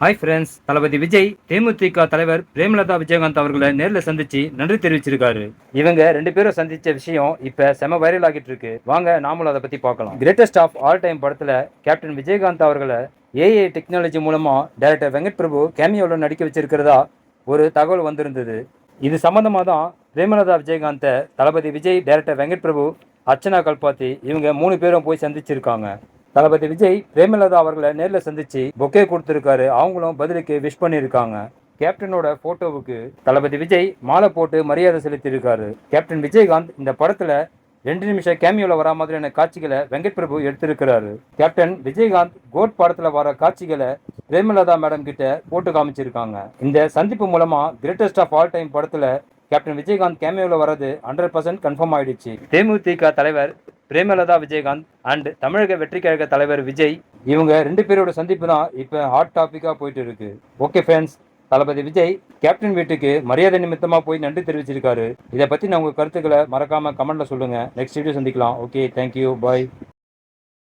Hi friends, தளபதி விஜய் தேமுதிக தலைவர் பிரேமலதா விஜயகாந்த் அவர்களை நேரில் சந்திச்சு நன்றி தெரிவிச்சிருக்காரு. இவங்க ரெண்டு பேரும் சந்திச்ச விஷயம் இப்ப செம வைரல் ஆகிட்டு இருக்கு. வாங்க நாமளும் அதை பத்தி பார்க்கலாம். கிரேட்டஸ்ட் ஆஃப் ஆல் டைம் படத்துல கேப்டன் விஜயகாந்த் அவர்களை ஏஐ டெக்னாலஜி மூலமா டைரக்டர் வெங்கட் பிரபு கேமியோல நடிக்க வச்சிருக்கிறதா ஒரு தகவல் வந்திருந்தது. இது சம்பந்தமா தான் பிரேமலதா விஜயகாந்தை தளபதி விஜய், டைரக்டர் வெங்கட் பிரபு, அர்ச்சனா கல்பாத்தி இவங்க 3 பேரும் போய் சந்திச்சிருக்காங்க. தளபதி விஜய் பிரேமலதா அவர்களை நேரில் சந்திச்சு பொக்கே கொடுத்திருக்காரு. அவங்களும் பதிலுக்கு விஷ் பண்ணியிருக்காங்க. கேப்டனோட போட்டோவுக்கு தளபதி விஜய் மாலை போட்டு மரியாதை செலுத்தியிருக்காரு. கேப்டன் விஜயகாந்த் இந்த படத்துல 2 நிமிஷம் கேமியோல வரா மாதிரியான காட்சிகளை வெங்கட் பிரபு எடுத்திருக்கிறாரு. கேப்டன் விஜயகாந்த் கோட் படத்துல வர காட்சிகளை பிரேமலதா மேடம் கிட்ட போட்டு காமிச்சிருக்காங்க. இந்த சந்திப்பு மூலமா கிரேட்டஸ்ட் ஆஃப் ஆல் டைம் படத்துல கேப்டன் விஜயகாந்த் கேமியோல வரது 100% கன்ஃபார்ம் ஆயிடுச்சு. தேமுதிக தலைவர் பிரேமலதா விஜயகாந்த் அண்ட் தமிழக வெற்றி கழக தலைவர் விஜய் இவங்க 2 பேரோட சந்திப்பு தான் இப்ப ஹாட் டாபிக்கா போயிட்டு இருக்கு. ஓகே ஃப்ரெண்ட்ஸ், தளபதி விஜய் கேப்டன் வீட்டுக்கு மரியாதை நிமித்தமா போய் நன்றி தெரிவிச்சிருக்காரு. இதை பத்தி நான் உங்க கருத்துக்களை மறக்காம கமெண்ட்ல சொல்லுங்க. நெக்ஸ்ட் வீடியோ சந்திக்கலாம். ஓகே, தேங்க்யூ, பாய்.